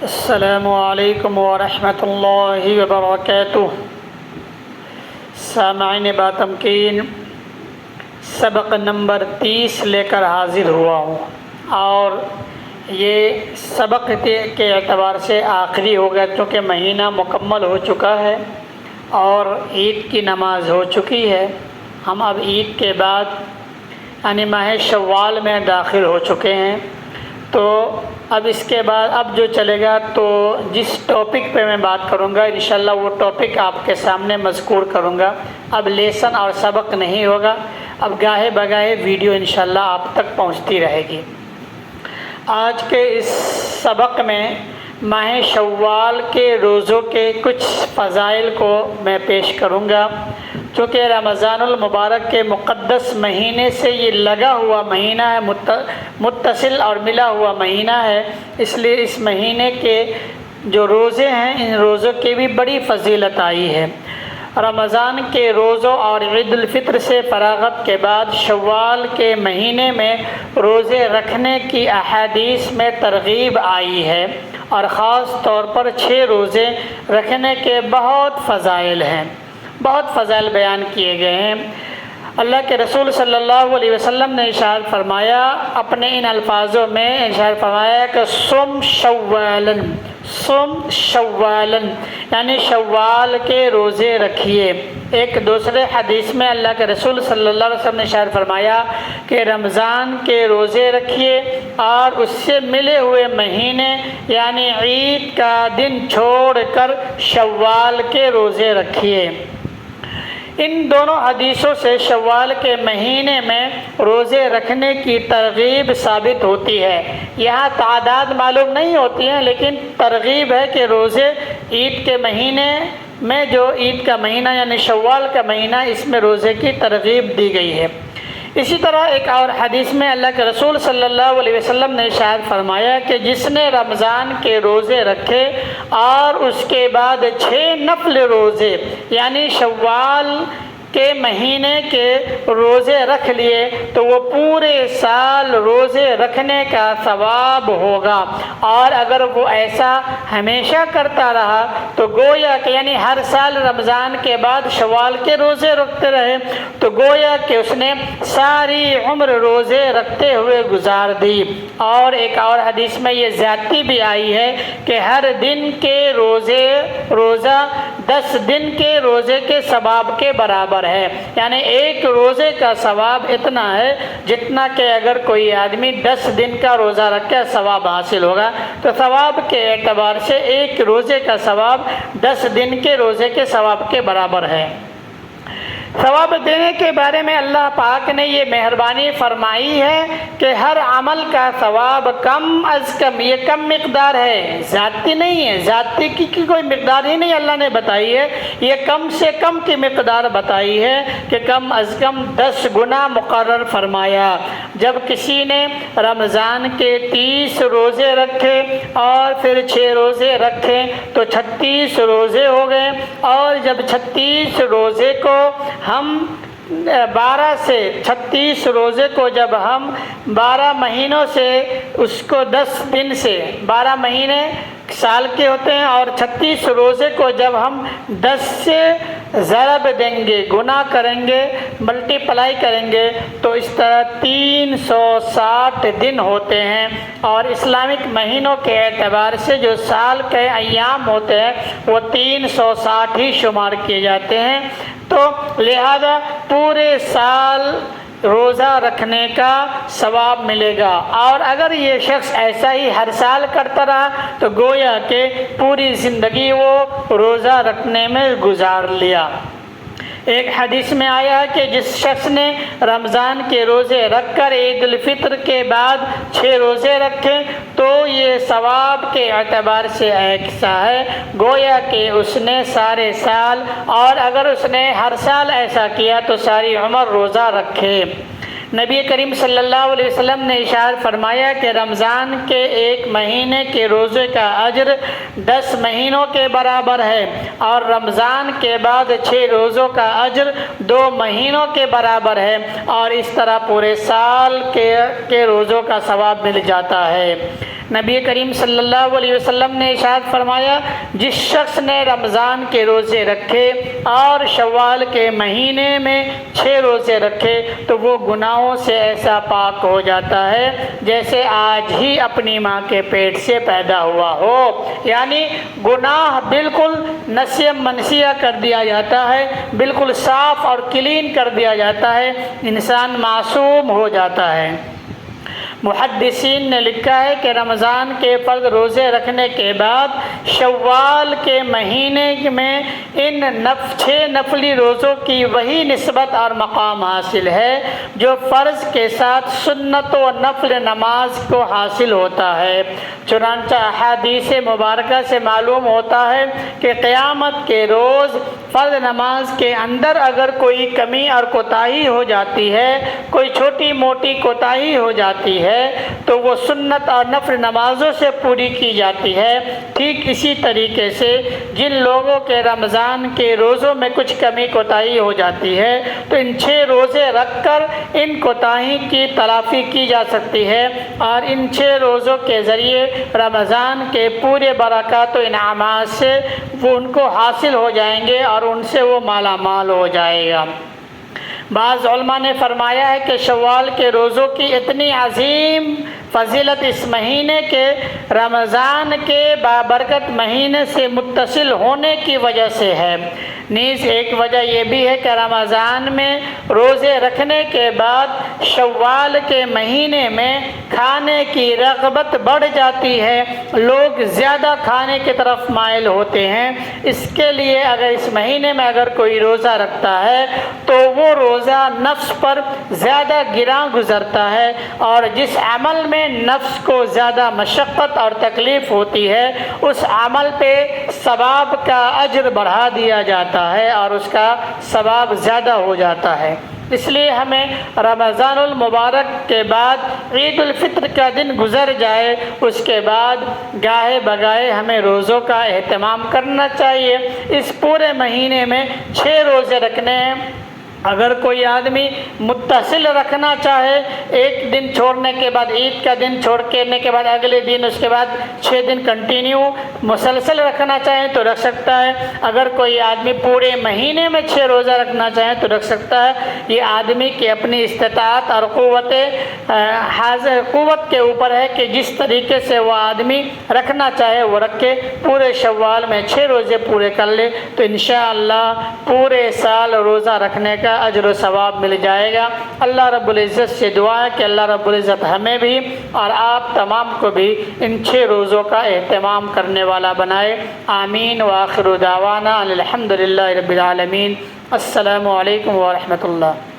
السلام علیکم ورحمۃ اللہ وبرکاتہ۔ سامعین باتمکین، سبق نمبر 30 لے کر حاضر ہوا ہوں، اور یہ سبق کے اعتبار سے آخری ہوگا کیونکہ مہینہ مکمل ہو چکا ہے اور عید کی نماز ہو چکی ہے۔ ہم اب عید کے بعد یعنی ماہ شوال میں داخل ہو چکے ہیں، تو اب اس کے بعد اب جو چلے گا تو جس ٹاپک پہ میں بات کروں گا انشاءاللہ وہ ٹاپک آپ کے سامنے مذکور کروں گا۔ اب لیسن اور سبق نہیں ہوگا، اب گاہے بگاہے ویڈیو انشاءاللہ آپ تک پہنچتی رہے گی۔ آج کے اس سبق میں ماہ شوال کے روزوں کے کچھ فضائل کو میں پیش کروں گا۔ چونکہ رمضان المبارک کے مقدس مہینے سے یہ لگا ہوا مہینہ ہے، متصل اور ملا ہوا مہینہ ہے، اس لیے اس مہینے کے جو روزے ہیں ان روزوں کی بھی بڑی فضیلت آئی ہے۔ رمضان کے روزوں اور عید الفطر سے فراغت کے بعد شوال کے مہینے میں روزے رکھنے کی احادیث میں ترغیب آئی ہے، اور خاص طور پر 6 روزے رکھنے کے بہت فضائل ہیں، بہت فضائل بیان کیے گئے ہیں۔ اللہ کے رسول صلی اللہ علیہ وسلم نے ارشاد فرمایا، اپنے ان الفاظوں میں ارشاد فرمایا کہ صم شوالن یعنی شوال کے روزے رکھیے۔ ایک دوسرے حدیث میں اللہ کے رسول صلی اللہ علیہ وسلم نے ارشاد فرمایا کہ رمضان کے روزے رکھیے اور اس سے ملے ہوئے مہینے یعنی عید کا دن چھوڑ کر شوال کے روزے رکھیے۔ ان دونوں حدیثوں سے شوال کے مہینے میں روزے رکھنے کی ترغیب ثابت ہوتی ہے۔ یہاں تعداد معلوم نہیں ہوتی ہے، لیکن ترغیب ہے کہ روزے عید کے مہینے میں، جو عید کا مہینہ یعنی شوال کا مہینہ، اس میں روزے کی ترغیب دی گئی ہے۔ اسی طرح ایک اور حدیث میں اللہ کے رسول صلی اللہ علیہ وسلم نے ارشاد فرمایا کہ جس نے رمضان کے روزے رکھے اور اس کے بعد 6 نفل روزے یعنی شوال کے مہینے کے روزے رکھ لیے تو وہ پورے سال روزے رکھنے کا ثواب ہوگا، اور اگر وہ ایسا ہمیشہ کرتا رہا تو گویا کہ یعنی ہر سال رمضان کے بعد شوال کے روزے رکھتے رہے تو گویا کہ اس نے ساری عمر روزے رکھتے ہوئے گزار دی۔ اور ایک اور حدیث میں یہ زیادتی بھی آئی ہے کہ ہر دن کے روزہ 10 دن کے روزے کے ثواب کے برابر ہے، یعنی ایک روزے کا ثواب اتنا ہے جتنا کہ اگر کوئی آدمی 10 دن کا روزہ رکھے ثواب حاصل ہوگا، تو ثواب کے اعتبار سے ایک روزے کا ثواب 10 دن کے روزے کے ثواب کے برابر ہے۔ ثواب دینے کے بارے میں اللہ پاک نے یہ مہربانی فرمائی ہے کہ ہر عمل کا ثواب کم از کم، یہ کم مقدار ہے، زیادتی نہیں ہے، زیادتی کی کوئی مقدار ہی نہیں اللہ نے بتائی ہے، یہ کم سے کم کی مقدار بتائی ہے کہ کم از کم 10 گنا مقرر فرمایا۔ جب کسی نے رمضان کے 30 روزے رکھے اور پھر 6 روزے رکھے تو 36 روزے ہو گئے، اور جب 36 روزے کو ہم 12 سے 36 روزے کو جب ہم 12 مہینوں سے اس کو 10 دن سے 12 مہینے سال کے ہوتے ہیں، اور 36 روزے کو جب ہم 10 سے ضرب دیں گے، گنا کریں گے، ملٹی پلائی کریں گے، تو اس طرح 360 دن ہوتے ہیں۔ اور اسلامک مہینوں کے اعتبار سے جو سال کے ایام ہوتے ہیں وہ 360 ہی شمار کیے جاتے ہیں، تو لہذا پورے سال روزہ رکھنے کا ثواب ملے گا۔ اور اگر یہ شخص ایسا ہی ہر سال کرتا رہا تو گویا کہ پوری زندگی وہ روزہ رکھنے میں گزار لیا۔ ایک حدیث میں آیا ہے کہ جس شخص نے رمضان کے روزے رکھ کر عید الفطر کے بعد 6 روزے رکھے تو یہ ثواب کے اعتبار سے ایسا ہے گویا کہ اس نے سارے سال، اور اگر اس نے ہر سال ایسا کیا تو ساری عمر روزہ رکھے۔ نبی کریم صلی اللہ علیہ وسلم نے ارشاد فرمایا کہ رمضان کے 1 مہینے کے روزے کا اجر 10 مہینوں کے برابر ہے، اور رمضان کے بعد 6 روزوں کا اجر 2 مہینوں کے برابر ہے، اور اس طرح پورے سال کے روزوں کا ثواب مل جاتا ہے۔ نبی کریم صلی اللہ علیہ وسلم نے ارشاد فرمایا، جس شخص نے رمضان کے روزے رکھے اور شوال کے مہینے میں 6 روزے رکھے تو وہ گناہوں سے ایسا پاک ہو جاتا ہے جیسے آج ہی اپنی ماں کے پیٹ سے پیدا ہوا ہو۔ یعنی گناہ بالکل نسیہ منسیہ کر دیا جاتا ہے، بالکل صاف اور کلین کر دیا جاتا ہے، انسان معصوم ہو جاتا ہے۔ محدثین نے لکھا ہے کہ رمضان کے فرض روزے رکھنے کے بعد شوال کے مہینے میں ان 6 نفلی روزوں کی وہی نسبت اور مقام حاصل ہے جو فرض کے ساتھ سنت و نفل نماز کو حاصل ہوتا ہے۔ چنانچہ احادیث مبارکہ سے معلوم ہوتا ہے کہ قیامت کے روز فرض نماز کے اندر اگر کوئی کمی اور کوتاہی ہو جاتی ہے، کوئی چھوٹی موٹی کوتاہی ہو جاتی ہے تو وہ سنت اور نفل نمازوں سے پوری کی جاتی ہے۔ ٹھیک اسی طریقے سے جن لوگوں کے رمضان کے روزوں میں کچھ کمی کوتاہی ہو جاتی ہے تو ان 6 روزے رکھ کر ان کوتاہی کی تلافی کی جا سکتی ہے اور ان 6 روزوں کے ذریعے رمضان کے پورے برکات و انعامات سے وہ ان کو حاصل ہو جائیں گے اور ان سے وہ مالا مال ہو جائے گا۔ بعض علماء نے فرمایا ہے کہ شوال کے روزوں کی اتنی عظیم فضیلت اس مہینے کے رمضان کے بابرکت مہینے سے متصل ہونے کی وجہ سے ہے۔ نیز ایک وجہ یہ بھی ہے کہ رمضان میں روزے رکھنے کے بعد شوال کے مہینے میں کھانے کی رغبت بڑھ جاتی ہے، لوگ زیادہ کھانے کی طرف مائل ہوتے ہیں۔ اس کے لیے اگر اس مہینے میں اگر کوئی روزہ رکھتا ہے تو وہ روزہ نفس پر زیادہ گراں گزرتا ہے، اور جس عمل میں نفس کو زیادہ مشقت اور تکلیف ہوتی ہے اس عمل پہ ثواب کا اجر بڑھا دیا جاتا ہے اور اس کا ثواب زیادہ ہو جاتا ہے۔ اس لیے ہمیں رمضان المبارک کے بعد عید الفطر کا دن گزر جائے اس کے بعد گاہے بگاہے ہمیں روزوں کا اہتمام کرنا چاہیے۔ اس پورے مہینے میں 6 روزے رکھنے ہیں۔ اگر کوئی آدمی متصل رکھنا چاہے، ایک دن چھوڑنے کے بعد عید کا دن چھوڑ کے بعد اگلے دن، اس کے بعد 6 دن کنٹینیو مسلسل رکھنا چاہے تو رکھ سکتا ہے۔ اگر کوئی آدمی پورے مہینے میں 6 روزہ رکھنا چاہے تو رکھ سکتا ہے۔ یہ آدمی کی اپنی استطاعت اور قوت کے اوپر ہے کہ جس طریقے سے وہ آدمی رکھنا چاہے وہ رکھے۔ پورے شوال میں 6 روزے پورے کر لے تو انشاءاللہ پورے سال روزہ رکھنے کا اجر و ثواب مل جائے گا۔ اللہ رب العزت سے دعا ہے کہ اللہ رب العزت ہمیں بھی اور آپ تمام کو بھی ان 6 روزوں کا اہتمام کرنے والا بنائے۔ آمین وآخر دعوانا الحمدللہ رب العالمین۔ السلام علیکم ورحمۃ اللہ۔